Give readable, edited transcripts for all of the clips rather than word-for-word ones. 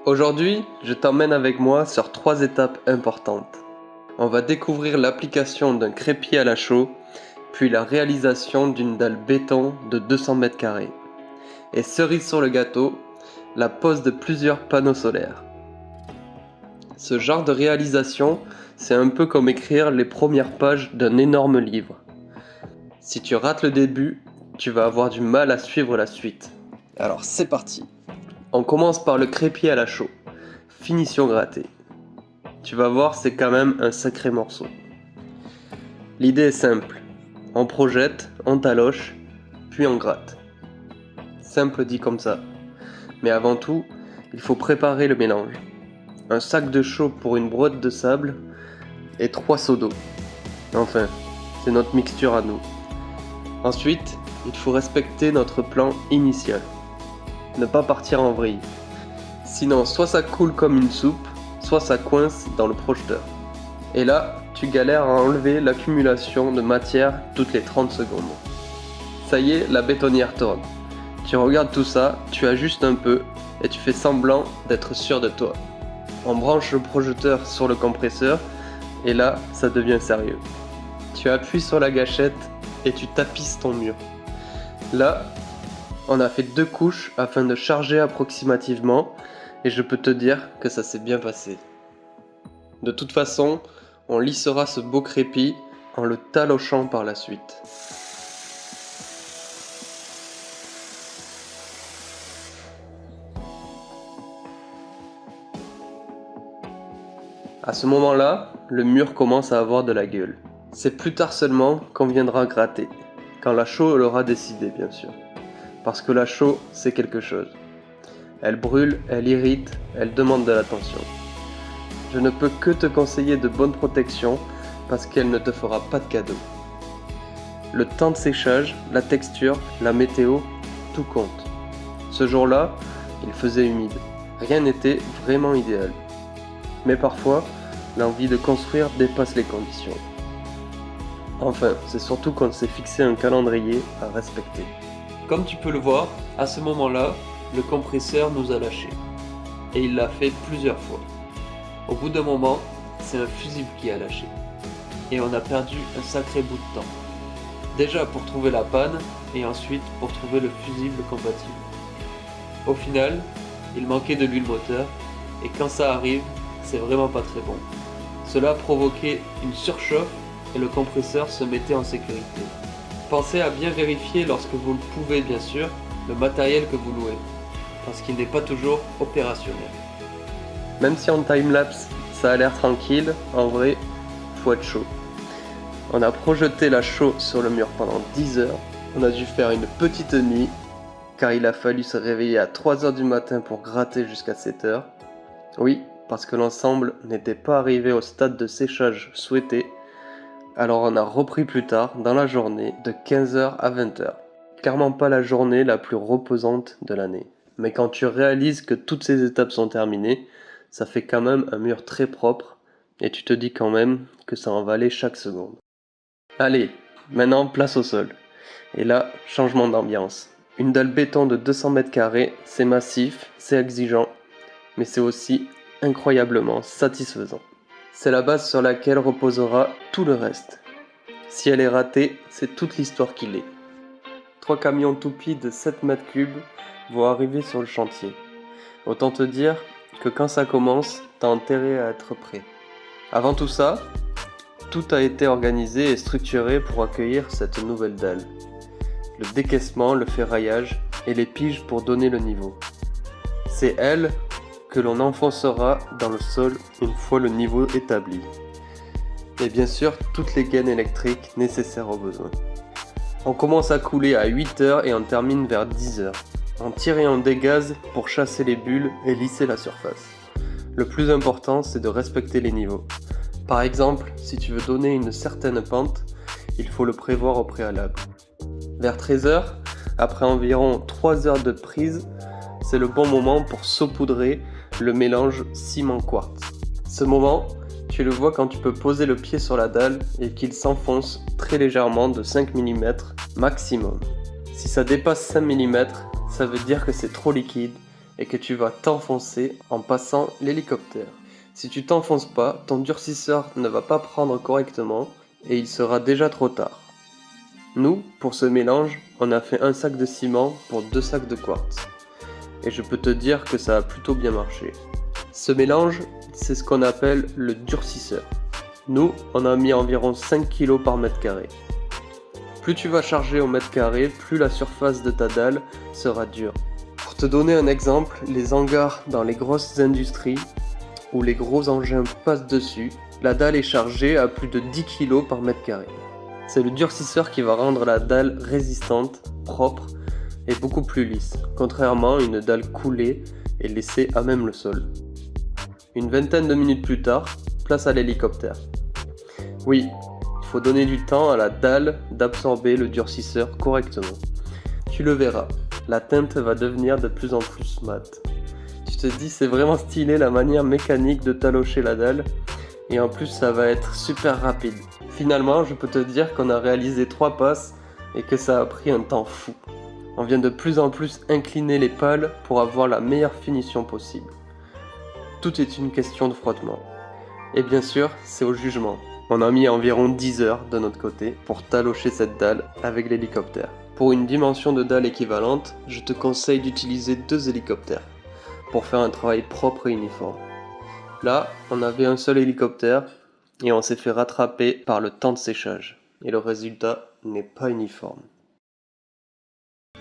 Aujourd'hui, je t'emmène avec moi sur 3 étapes importantes. On va découvrir l'application d'un crépi à la chaux, puis la réalisation d'une dalle béton de 200 mètres carrés. Et cerise sur le gâteau, la pose de plusieurs panneaux solaires. Ce genre de réalisation, c'est un peu comme écrire les premières pages d'un énorme livre. Si tu rates le début, tu vas avoir du mal à suivre la suite. Alors c'est parti. On commence par le crépi à la chaux. Finition grattée. Tu vas voir, c'est quand même un sacré morceau. L'idée est simple. On projette, on taloche, puis on gratte. Simple dit comme ça. Mais avant tout, il faut préparer le mélange. Un sac de chaux pour une boîte de sable et 3 seaux d'eau. Enfin, c'est notre mixture à nous. Ensuite, il faut respecter notre plan initial. Ne pas partir en vrille. Sinon, soit ça coule comme une soupe, soit ça coince dans le projeteur. Et là, tu galères à enlever l'accumulation de matière toutes les 30 secondes. Ça y est, la bétonnière tourne. Tu regardes tout ça, tu ajustes un peu et tu fais semblant d'être sûr de toi. On branche le projeteur sur le compresseur et là, ça devient sérieux. Tu appuies sur la gâchette et tu tapisses ton mur. Là, on a fait 2 couches afin de charger approximativement et je peux te dire que ça s'est bien passé. De toute façon, on lissera ce beau crépi en le talochant par la suite. À ce moment-là, le mur commence à avoir de la gueule. C'est plus tard seulement qu'on viendra gratter, quand la chaux l'aura décidé bien sûr. Parce que la chaux, c'est quelque chose. Elle brûle, elle irrite, elle demande de l'attention. Je ne peux que te conseiller de bonne protection parce qu'elle ne te fera pas de cadeau. Le temps de séchage, la texture, la météo, tout compte. Ce jour-là, il faisait humide. Rien n'était vraiment idéal. Mais parfois, l'envie de construire dépasse les conditions. Enfin, c'est surtout qu'on s'est fixé un calendrier à respecter. Comme tu peux le voir, à ce moment-là, le compresseur nous a lâchés. Et il l'a fait plusieurs fois. Au bout d'un moment, c'est un fusible qui a lâché. Et on a perdu un sacré bout de temps. Déjà pour trouver la panne, et ensuite pour trouver le fusible compatible. Au final, il manquait de l'huile moteur, et quand ça arrive, c'est vraiment pas très bon. Cela a provoqué une surchauffe et le compresseur se mettait en sécurité. Pensez à bien vérifier lorsque vous le pouvez bien sûr, le matériel que vous louez, parce qu'il n'est pas toujours opérationnel. Même si en timelapse ça a l'air tranquille, en vrai, faut être chaud. On a projeté la chaux sur le mur pendant 10 heures, on a dû faire une petite nuit, car il a fallu se réveiller à 3 heures du matin pour gratter jusqu'à 7 heures. Oui, parce que l'ensemble n'était pas arrivé au stade de séchage souhaité, alors on a repris plus tard dans la journée de 15h à 20h. Clairement pas la journée la plus reposante de l'année. Mais quand tu réalises que toutes ces étapes sont terminées, ça fait quand même un mur très propre et tu te dis quand même que ça en valait chaque seconde. Allez, maintenant place au sol. Et là, changement d'ambiance. Une dalle béton de 200 mètres carrés, c'est massif, c'est exigeant, mais c'est aussi incroyablement satisfaisant. C'est la base sur laquelle reposera tout le reste. Si elle est ratée, c'est toute l'histoire qu'il est. 3 camions toupies de 7 mètres cubes vont arriver sur le chantier. Autant te dire que quand ça commence, t'as intérêt à être prêt. Avant tout ça, tout a été organisé et structuré pour accueillir cette nouvelle dalle. Le décaissement, le ferraillage et les piges pour donner le niveau. C'est elle que l'on enfoncera dans le sol une fois le niveau établi. Et bien sûr, toutes les gaines électriques nécessaires aux besoins. On commence à couler à 8h et on termine vers 10h. On tire et on dégaze pour chasser les bulles et lisser la surface. Le plus important, c'est de respecter les niveaux. Par exemple, si tu veux donner une certaine pente, il faut le prévoir au préalable. Vers 13h, après environ 3 heures de prise, c'est le bon moment pour saupoudrer le mélange ciment-quartz. Ce moment, tu le vois quand tu peux poser le pied sur la dalle et qu'il s'enfonce très légèrement de 5 mm maximum. Si ça dépasse 5 mm, ça veut dire que c'est trop liquide et que tu vas t'enfoncer en passant l'hélicoptère. Si tu t'enfonces pas, ton durcisseur ne va pas prendre correctement et il sera déjà trop tard. Nous, pour ce mélange, on a fait un sac de ciment pour 2 sacs de quartz. Et je peux te dire que ça a plutôt bien marché. Ce mélange, c'est ce qu'on appelle le durcisseur. Nous, on a mis environ 5 kg par mètre carré. Plus tu vas charger au mètre carré, plus la surface de ta dalle sera dure. Pour te donner un exemple, les hangars dans les grosses industries où les gros engins passent dessus, la dalle est chargée à plus de 10 kg par mètre carré. C'est le durcisseur qui va rendre la dalle résistante, propre et beaucoup plus lisse, contrairement à une dalle coulée et laissée à même le sol. Une vingtaine de minutes plus tard, place à l'hélicoptère. Oui, il faut donner du temps à la dalle d'absorber le durcisseur correctement. Tu le verras, la teinte va devenir de plus en plus mate. Tu te dis c'est vraiment stylé la manière mécanique de talocher la dalle et en plus ça va être super rapide. Finalement, je peux te dire qu'on a réalisé 3 passes et que ça a pris un temps fou. On vient de plus en plus incliner les pales pour avoir la meilleure finition possible. Tout est une question de frottement. Et bien sûr, c'est au jugement. On a mis environ 10 heures de notre côté pour talocher cette dalle avec l'hélicoptère. Pour une dimension de dalle équivalente, je te conseille d'utiliser 2 hélicoptères pour faire un travail propre et uniforme. Là, on avait un seul hélicoptère et on s'est fait rattraper par le temps de séchage. Et le résultat n'est pas uniforme.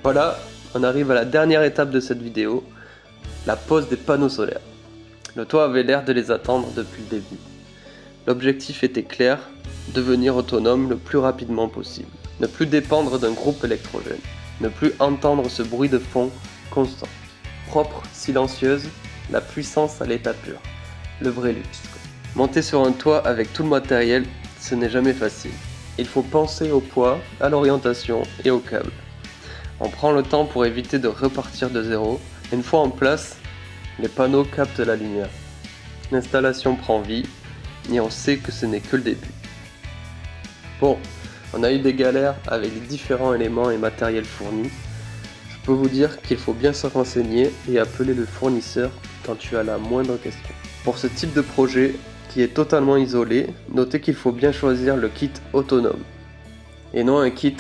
Voilà, on arrive à la dernière étape de cette vidéo, la pose des panneaux solaires. Le toit avait l'air de les attendre depuis le début. L'objectif était clair, devenir autonome le plus rapidement possible. Ne plus dépendre d'un groupe électrogène. Ne plus entendre ce bruit de fond constant. Propre, silencieuse, la puissance à l'état pur. Le vrai luxe. Monter sur un toit avec tout le matériel, ce n'est jamais facile. Il faut penser au poids, à l'orientation et au câble. On prend le temps pour éviter de repartir de zéro. Une fois en place, les panneaux captent la lumière. L'installation prend vie et on sait que ce n'est que le début. Bon, on a eu des galères avec les différents éléments et matériels fournis. Je peux vous dire qu'il faut bien se renseigner et appeler le fournisseur quand tu as la moindre question. Pour ce type de projet qui est totalement isolé, notez qu'il faut bien choisir le kit autonome et non un kit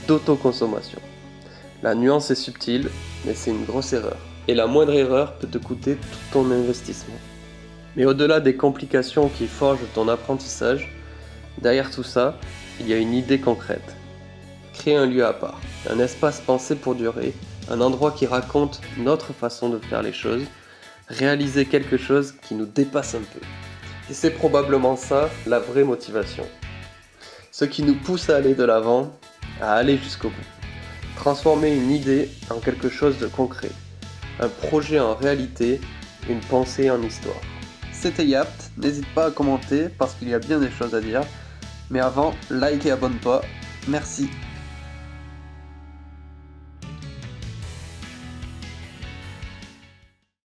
d'autoconsommation. La nuance est subtile, mais c'est une grosse erreur. Et la moindre erreur peut te coûter tout ton investissement. Mais au-delà des complications qui forgent ton apprentissage, derrière tout ça, il y a une idée concrète. Créer un lieu à part, un espace pensé pour durer, un endroit qui raconte notre façon de faire les choses, réaliser quelque chose qui nous dépasse un peu. Et c'est probablement ça la vraie motivation. Ce qui nous pousse à aller de l'avant, à aller jusqu'au bout. Transformer une idée en quelque chose de concret, un projet en réalité, une pensée en histoire. C'était Yapt, n'hésite pas à commenter parce qu'il y a bien des choses à dire. Mais avant, like et abonne-toi. Merci.